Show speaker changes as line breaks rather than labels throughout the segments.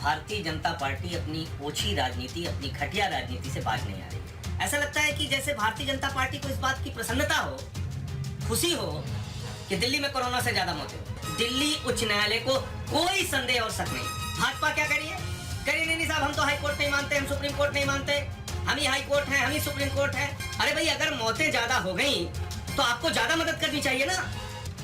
Bharatiya Janata party अपनी ओछी राजनीति, अपनी घटिया राजनीति से बाज नहीं आ रही है। ऐसा लगता है कि जैसे भारतीय जनता पार्टी को इस बात की प्रसन्नता हो, खुशी हो कि दिल्ली में कोरोना से ज्यादा मौतें हो। दिल्ली उच्च न्यायालय को कोई संदेह और शक नहीं। भाजपा क्या करिए नहीं साहब, हम तो हाई कोर्ट नहीं मानते, हम सुप्रीम कोर्ट नहीं मानते, हम ही हाई कोर्ट हैं, हम ही सुप्रीम कोर्ट हैं। अरे भाई, अगर मौतें ज्यादा हो गई तो आपको ज्यादा मदद करनी चाहिए ना।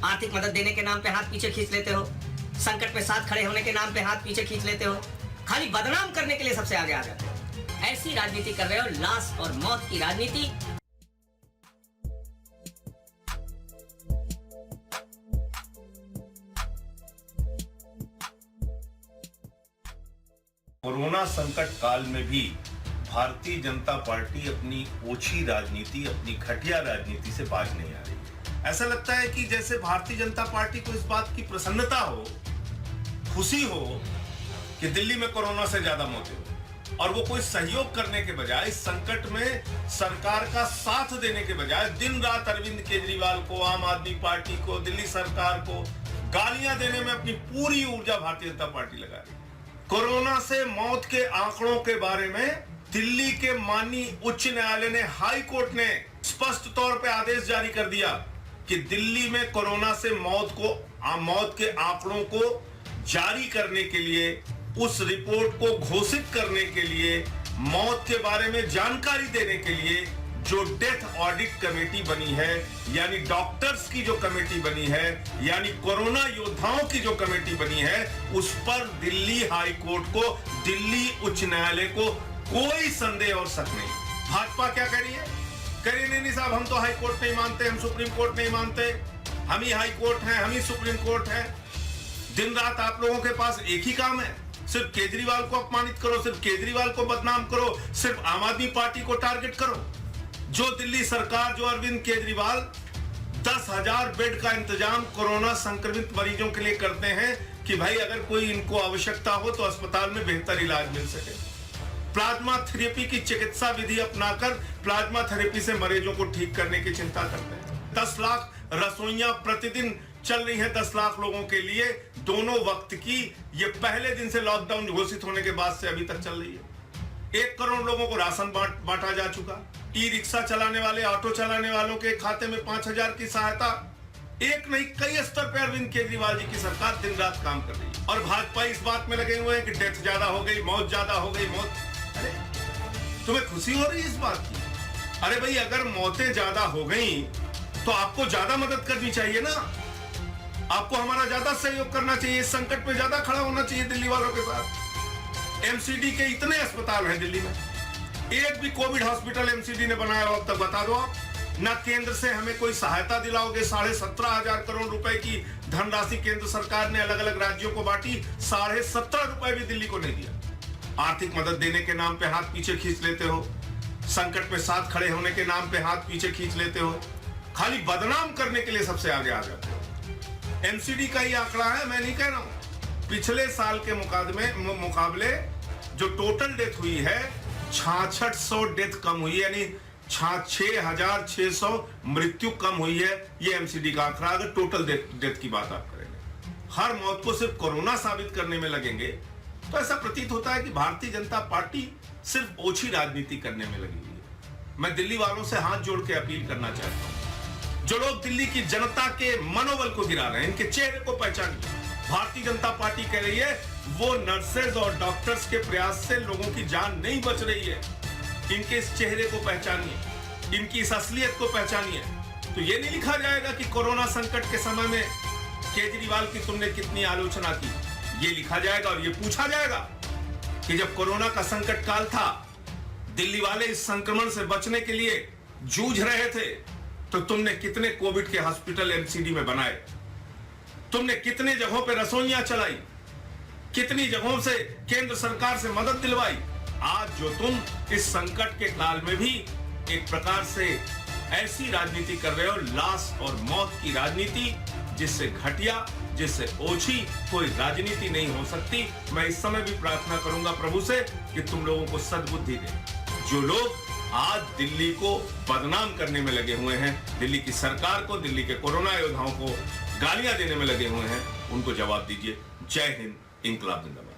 आर्थिक मदद देने के नाम पे हाथ पीछे खींच लेते हो, संकट में साथ खड़े होने के नाम पे हाथ पीछे खींच लेते हो, खाली बदनाम करने के लिए सबसे आगे आ जाते हो। ऐसी राजनीति कर रहे हो, लाश और मौत की राजनीति।
कोरोना संकट काल में भी भारतीय जनता पार्टी अपनी ओछी राजनीति, अपनी घटिया राजनीति से बाज नहीं आ रही है। ऐसा लगता है कि जैसे भारतीय जनता पार्टी को इस बात की प्रसन्नता हो, खुशी हो कि दिल्ली में कोरोना से ज्यादा मौतें हो, और वो कोई सहयोग करने के बजाय, इस संकट में सरकार का साथ देने के बजाय दिन रात अरविंद केजरीवाल को, आम आदमी पार्टी को, दिल्ली सरकार को गालियां देने में अपनी पूरी ऊर्जा भारतीय जनता पार्टी लगा रही है। कोरोना से मौत के आंकड़ों के बारे में दिल्ली के माननीय उच्च न्यायालय ने, हाई कोर्ट ने स्पष्ट तौर पे आदेश जारी कर दिया कि दिल्ली में कोरोना से मौत के आंकड़ों को जारी करने के लिए, उस रिपोर्ट को घोषित करने के लिए, मौत के बारे में जानकारी देने के लिए जो डेथ ऑडिट कमेटी बनी है, यानी डॉक्टर्स की जो कमेटी बनी है, यानी कोरोना योद्धाओं की जो कमेटी बनी है, उस पर दिल्ली हाई कोर्ट को, दिल्ली उच्च न्यायालय को कोई संदेह और शक नहीं। भाजपा क्या कह रही है नहीं साहब, हम तो हाई कोर्ट नहीं मानते, हम सुप्रीम कोर्ट नहीं मानते, हम ही हाई कोर्ट हैं, हम ही सुप्रीम कोर्ट हैं। दिन रात आप लोगों के पास एक ही काम है, सिर्फ केजरीवाल को अपमानित करो, सिर्फ केजरीवाल को बदनाम करो, सिर्फ आम आदमी पार्टी को टारगेट करो। जो दिल्ली सरकार, जो अरविंद केजरीवाल 10,000 बेड का इंतजाम कोरोना संक्रमित मरीजों के लिए करते हैं कि भाई अगर कोई इनको आवश्यकता हो तो अस्पताल में बेहतर इलाज मिल सके। प्लाज्मा थेरेपी की चिकित्सा विधि अपनाकर प्लाज्मा थेरेपी से मरीजों को ठीक करने की चिंता करते हैं। 10 लाख रसोइयां प्रतिदिन चल रही है 10 लाख लोगों के लिए, दोनों वक्त की। ये पहले दिन से लॉकडाउन घोषित होने के बाद से अभी तक चल रही है। 1 करोड़ लोगों को राशन बांटा जा चुका। ई रिक्शा चलाने वाले, ऑटो चलाने वालों के खाते में 5,000 की सहायता। एक नहीं, कई स्तर पर अरविंद केजरीवाल जी की सरकार दिन रात काम कर रही है। और भाजपा इस बात में लगे हुए हैं कि डेथ ज्यादा हो गई, मौत ज्यादा हो गई, मौत। अरे तुम्हें खुशी हो रही है इस बात की? अरे भाई, अगर मौतें ज्यादा हो गई तो आपको ज्यादा मदद करनी चाहिए ना, आपको हमारा ज्यादा सहयोग करना चाहिए, इस संकट में ज्यादा खड़ा होना चाहिए दिल्ली वालों के साथ। एमसीडी के इतने अस्पताल हैं दिल्ली में, एक भी कोविड हॉस्पिटल एमसीडी ने बनाया हो अब तक बता दो आप? ना केंद्र से हमें कोई सहायता दिलाओगे। 17,500 करोड़ रुपए की धनराशि केंद्र सरकार ने अलग अलग राज्यों को बांटी, 17.5 रुपए भी दिल्ली को नहीं दिया। आर्थिक मदद देने के नाम पे हाथ पीछे खींच लेते हो, संकट में साथ खड़े होने के नाम पे हाथ पीछे खींच लेते हो, खाली बदनाम करने के लिए सबसे आगे आ जाते हो। एमसीडी का ही आंकड़ा है, मैं नहीं कह रहा हूं। पिछले साल के मुकाबले जो टोटल डेथ हुई है, 6600 डेथ कम हुई है, यानी 6,600 मृत्यु कम हुई है। ये एमसीडी का आंकड़ा, अगर टोटल डेथ की बात आप करेंगे। हर मौत को सिर्फ कोरोना साबित करने में लगेंगे तो ऐसा प्रतीत होता है कि भारतीय जनता पार्टी सिर्फ ओछी राजनीति करने में लगी हुई है। मैं दिल्ली वालों से हाथ जोड़ के अपील करना चाहता हूं, जो लोग दिल्ली की जनता के मनोबल को गिरा रहे हैं, इनके चेहरे को पहचानिए। भारतीय जनता पार्टी कह रही है वो नर्सेज और डॉक्टर्स के प्रयास से लोगों की जान नहीं बच रही है। इनके इस चेहरे को पहचानिए, इनकी इस असलियत को पहचानिए। तो ये नहीं लिखा जाएगा कि कोरोना संकट के समय में केजरीवाल की तुमने कितनी आलोचना की। ये लिखा जाएगा और ये पूछा जाएगा कि जब कोरोना का संकट काल था, दिल्ली वाले इस संक्रमण से बचने के लिए जूझ रहे थे, तो तुमने कितने कोविड के हॉस्पिटल एमसीडी में बनाए, तुमने कितने जगहों पे रसोइयां चलाई, कितनी जगहों से केंद्र सरकार से मदद दिलवाई। आज जो तुम इस संकट के काल में भी एक प्रकार से ऐसी राजनीति कर रहे हो, लाश और मौत की राजनीति, जिससे घटिया, जिससे ओछी कोई राजनीति नहीं हो सकती। मैं इस समय भी प्रार्थना करूंगा प्रभु से कि तुम लोगों को सद्बुद्धि दे। जो लोग आज दिल्ली को बदनाम करने में लगे हुए हैं, दिल्ली की सरकार को, दिल्ली के कोरोना योद्धाओं को गालियां देने में लगे हुए हैं, उनको जवाब दीजिए। जय हिंद, इंकलाब जिंदाबाद।